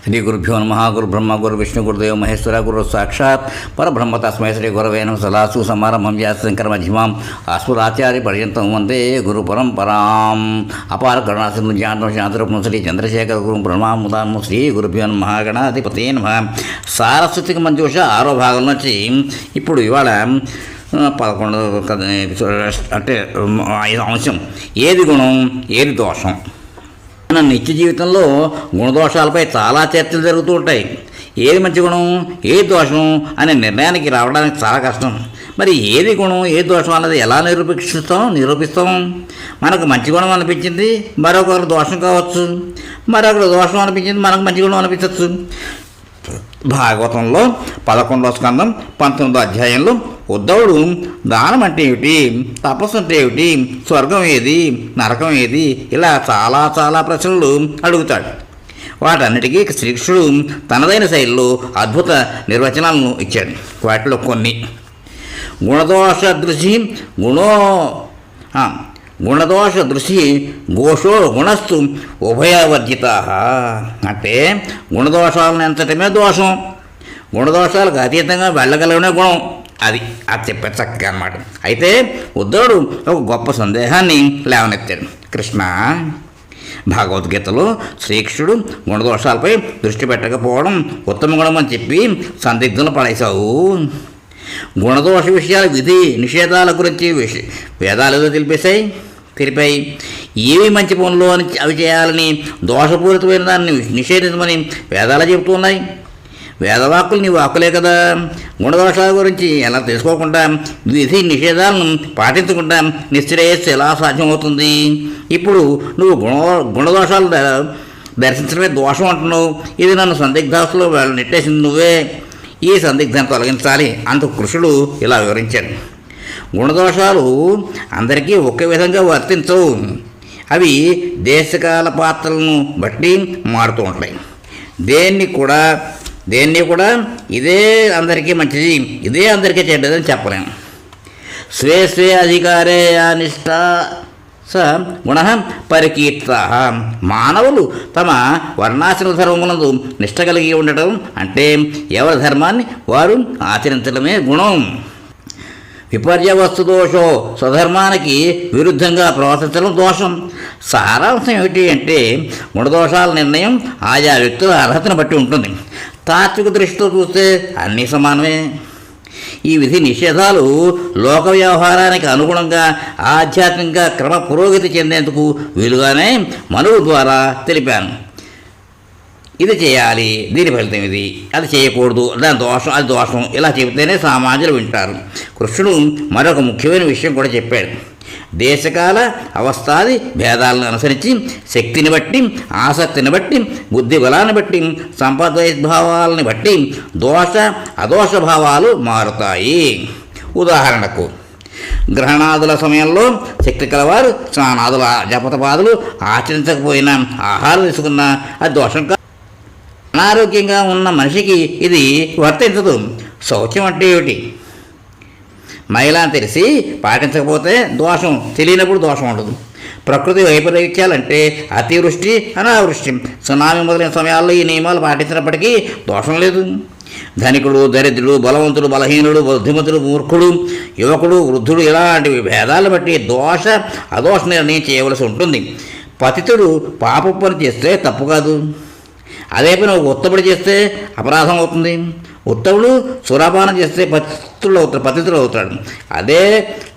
శ్రీ గురుభ్యో నమః. గురు బ్రహ్మ గురు విష్ణు గురుదేవ మహేశ్వర గురు సాక్షాత్ పరబ్రహ్మ తస్మై శ్రీ గురవే నమః. సదాసు సమారంభం వ్యాసశంకర మధ్యమాం అస్మదాచార్య పర్యంతం వందే గురు పరంపరాం. అపార కరుణాసింధు జ్ఞానరూపం శ్రీ చంద్రశేఖర గురు బ్రహ్మాముదాము శ్రీ గురుభ్యో నమః. గణాధిపతే నమః. సారస్వతిక మంజూష 6వ భాగం నుంచి ఇప్పుడు ఇవాళ 11 అంటే 5వ అంశం. ఏది గుణం ఏది దోషం. మన నిత్య జీవితంలో గుణదోషాలపై చాలా చర్చలు జరుగుతూ ఉంటాయి. ఏది మంచి గుణం ఏది దోషం అనే నిర్ణయానికి రావడానికి చాలా కష్టం. మరి ఏది గుణం ఏది దోషం అన్నది ఎలా నిరూపిస్తాం? మనకు మంచి గుణం అనిపించింది మరొకరు దోషం కావచ్చు, మరొకరు దోషం అనిపించింది మనకు మంచి గుణం అనిపించవచ్చు. భాగవతంలో 11వ స్కందం 19వ అధ్యాయంలో ఉద్ధవుడు దానం అంటే ఏమిటి, తపస్సు అంటే ఏమిటి, స్వర్గం ఏది, నరకం ఏది, ఇలా చాలా చాలా ప్రశ్నలు అడుగుతాడు. వాటన్నిటికీ శ్రీకృష్ణుడు తనదైన శైలిలో అద్భుత నిర్వచనాలను ఇచ్చాడు. వాటిలో కొన్ని గుణదోష దృషి ఘోషో గుణస్థు ఉభయవర్జిత. అంటే గుణదోషాలను ఎంతటమే దోషం, గుణదోషాలకు అతీతంగా వెళ్ళగలగనే గుణం. అది చెప్పే చక్కగా అన్నమాట. అయితే ఉద్ధవుడు ఒక గొప్ప సందేహాన్ని లేవనెత్తాడు. కృష్ణ, భగవద్గీతలో శ్రీకృష్ణుడు గుణదోషాలపై దృష్టి పెట్టకపోవడం ఉత్తమ గుణం అని చెప్పి సందిగ్ధులు పడేశావు. గుణదోష విషయాల విధి నిషేధాల గురించి వేదాలు ఏదో తెలిపాయి. ఏవి మంచి పనులు అని అవి చేయాలని, దోషపూరితమైన దాన్ని నిషేధించమని వేదాలు చెబుతున్నాయి. వేదవాక్కులు నీ వాక్కులే కదా. గుణదోషాల గురించి ఎలా తెలుసుకోకుండా, విధి నిషేధాలను పాటించకుండా నిశ్చయస్సు ఎలా సాధ్యమవుతుంది? ఇప్పుడు నువ్వు గుణదోషాలు దర్శించడమే దోషం అంటున్నావు. ఇది నన్ను సందిగ్ధాస్తులో నెట్టేసింది నువ్వే. ఈ సందిగ్ధాన్ని తొలగించాలి అంటూ కృష్ణుడు ఇలా వివరించాడు. గుణదోషాలు అందరికీ ఒకే విధంగా వర్తించవు. అవి దేశకాల పాత్రలను బట్టి మారుతూ ఉంటాయి. దేన్ని కూడా ఇదే అందరికీ మంచిది, ఇదే అందరికీ చెడ్డదని చెప్పలేము. స్వే అధికారే అనిష్ట స గుణ పరికీర్త. మానవులు తమ వర్ణాశ్రమ ధర్మములందు నిష్ట కలిగి ఉండటం అంటే ఎవరి ధర్మాన్ని వారు ఆచరించడమే గుణం. విపర్యవస్తు దోషో స్వధర్మానికి విరుద్ధంగా ప్రవర్తించడం దోషం. సారాంశం ఏమిటి అంటే గుణదోషాల నిర్ణయం ఆయా వ్యక్తుల అర్హతను బట్టి ఉంటుంది. తాత్విక దృష్టితో చూస్తే అన్నీ సమానమే. ఈ విధి నిషేధాలు లోక వ్యవహారానికి అనుగుణంగా ఆధ్యాత్మికంగా క్రమ పురోగతి చెందేందుకు వీలుగానే మనువు ద్వారా తెలిపాను. ఇది చేయాలి, దీని ఫలితం ఇది, అది చేయకూడదు, దాని దోషం, అది దోషం, ఇలా చెబితేనే సామాన్యులు వింటారు. కృష్ణుడు మరొక ముఖ్యమైన విషయం కూడా చెప్పాడు. దేశకాల అవస్థాది భేదాలను అనుసరించి శక్తిని బట్టి, ఆసక్తిని బట్టి, బుద్ధి బలాన్ని బట్టి, సంపద్వైద్భావాలని బట్టి దోష అదోష భావాలు మారుతాయి. ఉదాహరణకు గ్రహణాదుల సమయంలో శక్తి కలవారు స్నానాదుల జపతపాదులు ఆచరించకపోయినా ఆహారం తీసుకున్నా అది దోషం కాదు. అనారోగ్యంగా ఉన్న మనిషికి ఇది వర్తించదు. శౌచం అంటే ఏమిటి? మహిళ తెలిసి పాటించకపోతే దోషం, తెలియనప్పుడు దోషం ఉండదు. ప్రకృతి వైపరీత్యాలంటే అతివృష్టి, అనావృష్టి, సునామీ మొదలైన సమయాల్లో ఈ నియమాలు పాటించినప్పటికీ దోషం లేదు. ధనికుడు, దరిద్రుడు, బలవంతుడు, బలహీనుడు, బుద్ధిమంతుడు, మూర్ఖుడు, యువకుడు, వృద్ధుడు ఇలాంటివి భేదాలను బట్టి దోష అదోష నిర్ణయం చేయవలసి ఉంటుంది. పతితుడు పాప పని చేస్తే తప్పు కాదు, అదే పని ఉత్తముడు చేస్తే అపరాధం అవుతుంది. ఉత్తముడు సురాపానం చేస్తే పతితుడు అవుతాడు. అదే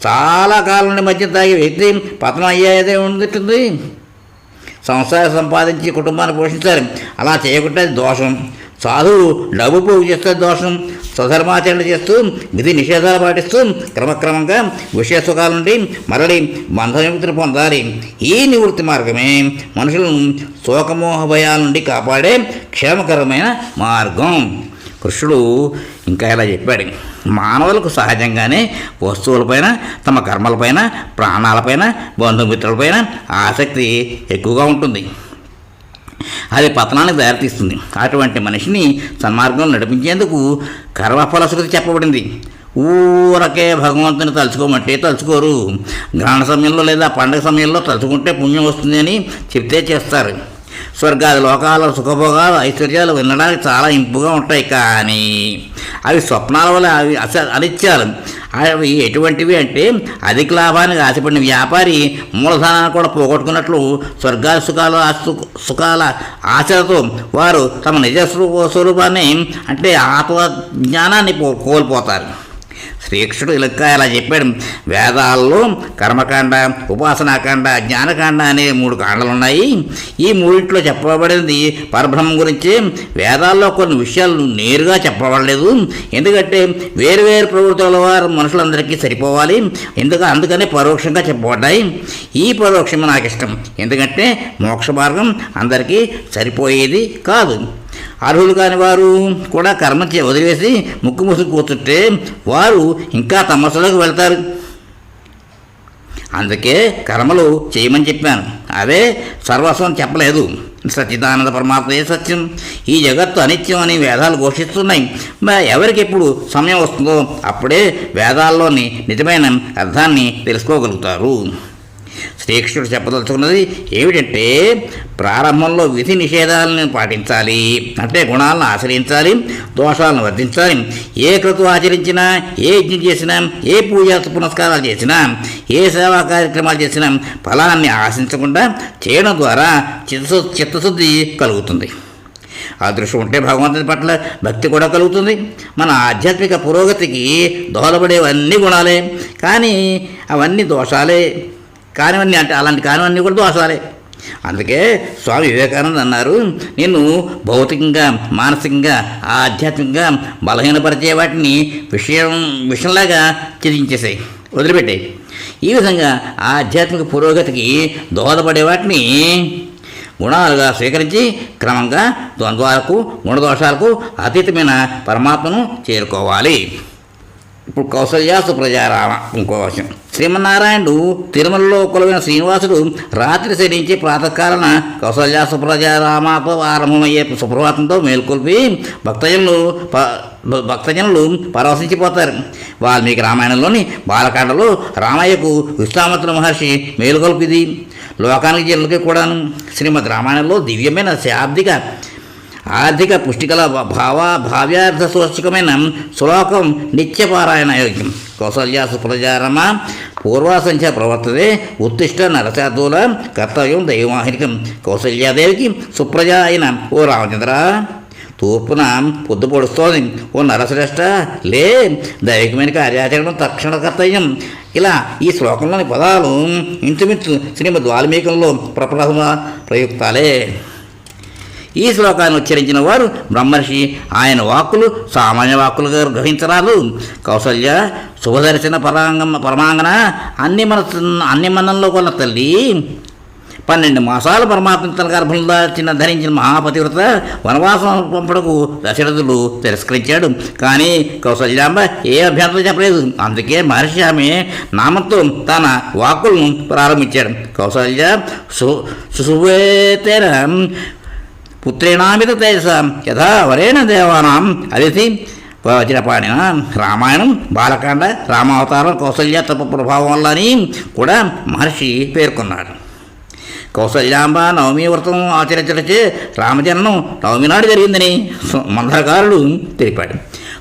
చాలా కాలం నుండి మధ్య తాగే వ్యక్తి పతనం అయ్యేదే ఉంటుంది. సంసారం సంపాదించి కుటుంబాన్ని పోషించాలి, అలా చేయకుండా అది దోషం. సాధువు డబ్బు పోగు చేస్తే దోషం. స్వధర్మాచరణ చేస్తూ విధి నిషేధాలు పాటిస్తూ క్రమక్రమంగా విషయ సుఖాల నుండి మరలి బంధ విముక్తిని పొందాలి. ఈ నివృత్తి మార్గమే మనుషులను శోకమోహ భయాల నుండి కాపాడే క్షేమకరమైన మార్గం. కృష్ణుడు ఇంకా ఇలా చెప్పాడు. మానవులకు సహజంగానే వస్తువులపైన, తమ కర్మలపైన, ప్రాణాలపైన, బంధుమిత్రులపైన ఆసక్తి ఎక్కువగా ఉంటుంది. అది పతనానికి దారితీస్తుంది. అటువంటి మనిషిని సన్మార్గంలో నడిపించేందుకు కర్మఫలశ్రుతి చెప్పబడింది. ఊరకే భగవంతుని తలుచుకోమంటే తలుచుకోరు. గ్రహణ సమయంలో లేదా పండుగ సమయంలో తలుచుకుంటే పుణ్యం వస్తుంది అని చెప్తే చేస్తారు. స్వర్గాది లోకాల సుఖభోగాలు ఐశ్వర్యాలు వినడానికి చాలా ఇంపుగా ఉంటాయి, కానీ అవి స్వప్నాల వల్ల అవి అనిత్యాలు. అవి ఎటువంటివి అంటే అధిక లాభానికి ఆశపడిన వ్యాపారి మూలధనాన్ని కూడా పోగొట్టుకున్నట్లు స్వర్గాల సుఖాల ఆశలతో వారు తమ నిజ స్వరూపాన్ని అంటే ఆత్మజ్ఞానాన్ని కోల్పోతారు. శ్రీకృష్ణుడు ఇలా చెప్పాడు. వేదాల్లో కర్మకాండ, ఉపాసనాకాండ, జ్ఞానకాండ అనే 3 కాండలు ఉన్నాయి. ఈ మూడింటిలో చెప్పబడింది పరబ్రహ్మం గురించి. వేదాల్లో కొన్ని విషయాలు నేరుగా చెప్పబడలేదు, ఎందుకంటే వేరు ప్రవృత్తుల వారు మనుషులందరికీ సరిపోవాలి, అందుకనే పరోక్షంగా చెప్పబడ్డాయి. ఈ పరోక్షం నాకు ఇష్టం, ఎందుకంటే మోక్ష మార్గం అందరికీ సరిపోయేది కాదు. అర్హులు కాని వారు కూడా కర్మ వదిలేసి ముక్కు ముసుగు కూర్చుంటే వారు ఇంకా తమస్సులోకి వెళ్తారు. అందుకే కర్మలు చేయమని చెప్పాను, అదే సర్వస్వం చెప్పలేదు. సచ్చిదానంద పరమాత్మయే సత్యం, ఈ జగత్తు అనిత్యం అని వేదాలు ఘోషిస్తున్నాయి. ఎవరికి ఎప్పుడు సమయం వస్తుందో అప్పుడే వేదాల్లోని నిజమైన అర్థాన్ని తెలుసుకోగలుగుతారు. శ్రీకృష్ణుడు చెప్పదలుచుకున్నది ఏమిటంటే, ప్రారంభంలో విధి నిషేధాలను పాటించాలి, అంటే గుణాలను ఆచరించాలి, దోషాలను వర్ధించాలి. ఏ క్రతువు ఆచరించినా, ఏ యజ్ఞం చేసినా, ఏ పూజా పునస్కారాలు చేసినా, ఏ సేవా కార్యక్రమాలు చేసినా ఫలాన్ని ఆశించకుండా చేయడం ద్వారా చిత్తశుద్ధి కలుగుతుంది. అదృష్టం ఉంటే భగవంతుని పట్ల భక్తి కూడా కలుగుతుంది. మన ఆధ్యాత్మిక పురోగతికి దోహదపడేవన్నీ గుణాలే, కానీ అవన్నీ దోషాలే. కానివన్నీ అంటే అలాంటి కానివన్నీ కూడా దోషాలే. అందుకే స్వామి వివేకానంద అన్నారు, నిన్ను భౌతికంగా, మానసికంగా, ఆధ్యాత్మికంగా బలహీనపరిచే వాటిని విషయంలాగా త్యజించేసాయి, వదిలిపెట్టాయి. ఈ విధంగా ఆధ్యాత్మిక పురోగతికి దోహదపడే వాటిని గుణాలుగా స్వీకరించి క్రమంగా ద్వంద్వాలకు, గుణదోషాలకు అతీతమైన పరమాత్మను చేరుకోవాలి. ఇప్పుడు కౌసల్య సుప్రజారామ ఇంకో విషయం. శ్రీమన్నారాయణుడు తిరుమలలో కొలువైన శ్రీనివాసుడు రాత్రి శరించి ప్రాతకాలన కౌసల్య సుప్రజారామతో ఆరంభమయ్యే సుప్రభాతంతో మేల్కొల్పి భక్తజనులు పరవశించిపోతారు. వాల్మీకి రామాయణంలోని బాలకాండలో రామయ్యకు విశ్వామిత్ర మహర్షి మేలుకొల్పిది లోకానికి జనులకి కూడాను. శ్రీమద్ రామాయణంలో దివ్యమైన శాబ్దిక ఆర్థిక పుష్టికల భావ్యార్థ సూచకమైన శ్లోకం నిత్యపారాయణ యోగ్యం. కౌసల్య సుప్రజారమ పూర్వాసంఖ్య ప్రవర్తతే ఉత్తిష్ట నరశార్దూల కర్తవ్యం దైవమాహికం. కౌసల్యాదేవికి సుప్రజ అయిన ఓ రామచంద్ర, తూర్పున పొద్దు పొడుస్తోంది, ఓ నరశ్రేష్ఠ లే, దైవికమైన కార్యాచరణ తక్షణ కర్తవ్యం. ఇలా ఈ శ్లోకంలోని పదాలు ఇంచుమించు శ్రీమద్ వాల్మీకంలో ప్రయుక్తాలే. ఈ శ్లోకాన్ని ఉచ్చరించిన వారు బ్రహ్మర్షి. ఆయన వాక్కులు సామాన్య వాక్కులుగా గ్రహించరాదు. కౌసల్య శుభదర్శన పరమాంగన అన్ని మనంలో కొన్న తల్లి, 12 మాసాలు పరమాత్మ తన గర్భంలో ధరించిన మహాపతివ్రత వనవాసం పంపడకు దశరథుడు తిరస్కరించాడు. కానీ కౌసల్యాంబ ఏ అభ్యంతరం చెప్పలేదు. అందుకే మహర్షి ఆమె నామంతో తన వాక్కులను ప్రారంభించాడు. కౌసల్య సువేతేర పుత్రేణామిత తేజస యథా వరేణ దేవానాం అదితి వజ్రపాణిన. రామాయణం, బాలకాండ, రామావతారం కౌసల్య తప ప్రభావం వల్ల అని కూడా మహర్షి పేర్కొన్నాడు. కౌసల్యాంబ నవమి వ్రతం ఆచరించడచే రామజన్మం నవమి నాడు జరిగిందని మందరకారుడు తెలిపాడు.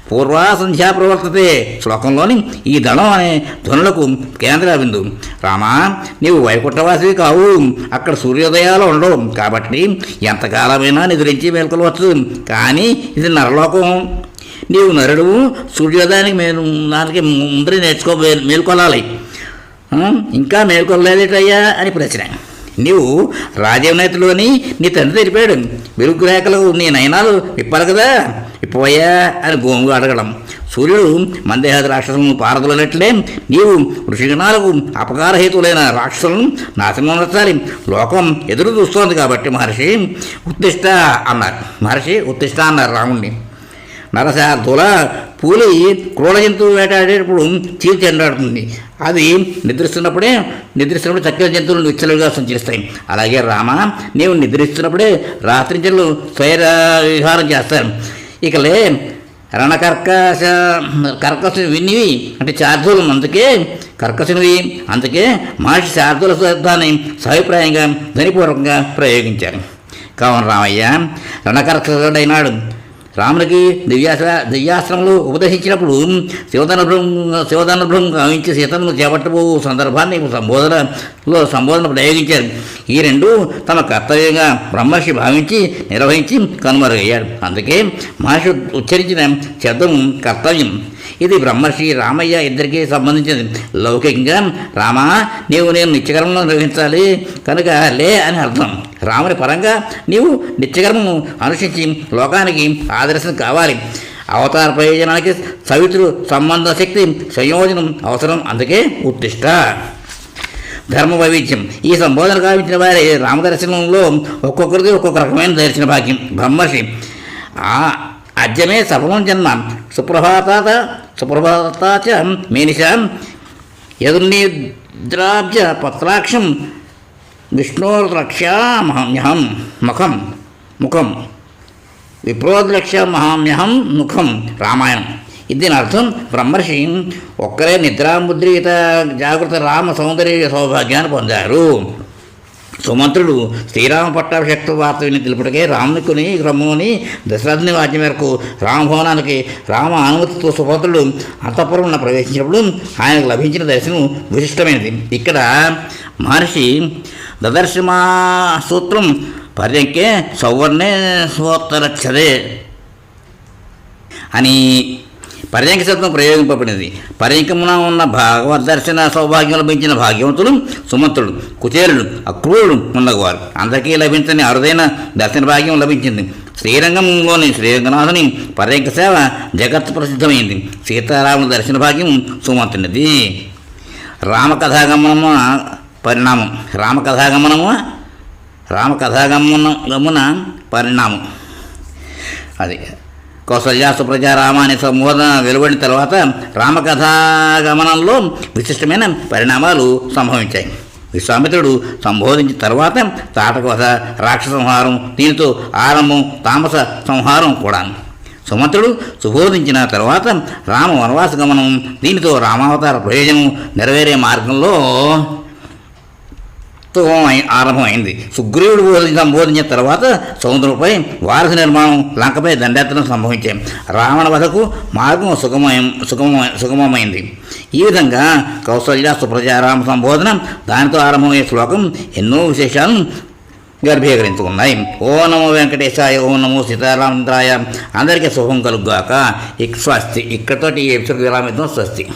పూర్వాసంధ్యా ప్రవర్తతే శ్లోకంలోని ఈ దళం అనే ధ్వనులకు కేంద్ర బిందు. రామా, నీవు వైకుంఠవాసివి కావు, అక్కడ సూర్యోదయాలు ఉండవు, కాబట్టి ఎంతకాలమైనా నిద్రించి మేల్కొలవచ్చు. కానీ ఇది నరలోకం, నీవు నరుడు, సూర్యోదయానికి దానికి ముందరే మేల్కొలాలి, ఇంకా మేల్కొనలేదటయ్యా అని ప్రశ్న. నీవు రాజవనేతులు అని నీ తండ్రి తెలిపాడు. వెలుగు రేఖలకు నీ నయనాలు విప్పాలి కదా, విప్పవయ్యా అని గోముగా అడగడం. సూర్యుడు మందేహాది రాక్షసులను పారదొలనట్లే నీవు ఋషిగణాలకు అపకారహేతులైన రాక్షసులను నాశనం నచ్చాలి. లోకం ఎదురు చూస్తోంది కాబట్టి మహర్షి ఉత్తిష్ట అన్నారు రాముణ్ణి. నరశార్ధుల పూలి క్రూర జంతువు వేటాడేటప్పుడు చీల్చి ఎండాడుతుంది. అది నిద్రిస్తున్నప్పుడు చక్కెర జంతువులు విచ్చలుగా సంచరిస్తాయి. అలాగే రామ, నీవు నిద్రిస్తున్నప్పుడే రాత్రించలు స్వైర విహారం చేస్తారు. ఇకలే కర్కశ వినివి అంటే శార్ధులు, అందుకే కర్కశనివి. అందుకే మహర్షి శార్ధుల శబ్దాన్ని సభిప్రాయంగా ధ్వనిపూర్వకంగా ప్రయోగించారు. కావున రామయ్య రణకర్కడైనాడు. రామునికి దివ్యాస్త్రములు ఉపదేశించినప్పుడు శివధనుభ్రం గావించి సీతను చేపట్టబో సందర్భాన్ని సంబోధన ప్రయోగించారు. ఈ రెండు తమ కర్తవ్యంగా బ్రహ్మర్షి భావించి నిర్వహించి కనుమరుగయ్యాడు. అందుకే మహర్షి ఉచ్చరించిన శబ్దం కర్తవ్యం. ఇది బ్రహ్మర్షి రామయ్య ఇద్దరికీ సంబంధించింది. లౌకికంగా రామా, నీవు నేను నిత్యకర్మను నిర్వహించాలి కనుక లే అని అర్థం. రాముని పరంగా నీవు నిత్యకర్మను అనుసరించి లోకానికి ఆదర్శం కావాలి. అవతార ప్రయోజనానికి సవితృ సంబంధ శక్తి సంయోజనం అవసరం. అందుకే ఉత్తిష్ట. ధర్మ వైవిధ్యం. ఈ సంబోధన గావించిన వారి రామదర్శనంలో ఒక్కొక్కరికి ఒక్కొక్క రకమైన దర్శన భాగ్యం. బ్రహ్మర్షి అద్యమే సఫలం జన్మ సుప్రభాతాచ మేనిషాం యదుర్నిద్రాబ్జ పత్రాక్షం విష్ణోర్లక్ష్యామహమ్యహం ముఖం విప్రోద్లక్ష్యమహమ్యహం ముఖం. రామాయణం. దీని అర్థం బ్రహ్మర్షి ఒక్కరే నిద్రాముద్రిత జాగృత రామ సౌందర్య సౌభాగ్యాన్ని పొందారు. సుమంత్రుడు శ్రీరామ పట్టాభిషక్త వార్త విని తెలుపుటకే రాముని క్రమంలోని దశరథుని వాద్యం మేరకు రామభవనానికి రామ అనుమతితో సుమంత్రుడు అంతఃపురంలో ప్రవేశించినప్పుడు ఆయనకు లభించిన దర్శనం విశిష్టమైనది. ఇక్కడ మహర్షి దదర్శమా సూత్రం పర్యంకే సౌవర్ణే స్వోత్తరక్షదే అని పర్యంక శబ్దం ప్రయోగింపబడినది. పర్యంకమున ఉన్న భగవద్దర్శన సౌభాగ్యం లభించిన భాగ్యవంతుడు సుమంతుడు, కుచేరుడు, అక్రూరుడు ఉన్నవారు. అందరికీ లభించని అరుదైన దర్శన భాగ్యం లభించింది. శ్రీరంగంలోని శ్రీరంగనాథుని పర్యంక సేవ జగత్ ప్రసిద్ధమైంది. సీతారాముల దర్శన భాగ్యం సుమంతునిది. రామకథాగమన పరిణామం. రామకథాగమన పరిణామం అది కౌసల్య సుప్రజ రామ అనే సంబోధన వెలువడిన తర్వాత రామకథాగమనంలో విశిష్టమైన పరిణామాలు సంభవించాయి. విశ్వామిత్రుడు సంబోధించిన తర్వాత తాటకవధ, రాక్షస సంహారం, దీనితో ఆరంభం, తామస సంహారం కూడా. సుమంత్రుడు సుబోధించిన తర్వాత రామ వనవాస గమనం, దీనితో రామావతార ప్రయోజనం నెరవేరే మార్గంలో ఆరంభమైంది. సుగ్రీవుడు సంబోధించిన తర్వాత సముద్రంపై వారధి నిర్మాణం, లంకపై దండయాత్రలు సంభవించాయి. రావణ వధకు మార్గం సుగమమైంది. ఈ విధంగా కౌసల్య సుప్రజ రామ సంబోధన, దానితో ఆరంభమయ్యే శ్లోకం ఎన్నో విశేషాలను గర్భీకరించుకున్నాయి. ఓ నమో వెంకటేశాయ, ఓ నమో సీతారామచంద్రాయ. అందరికీ శుభం కలుగుగాక. స్వస్తి. ఇక్కడితోటి ఈ ఎపిసోడ్ విరామిద్దాం. స్వస్తి.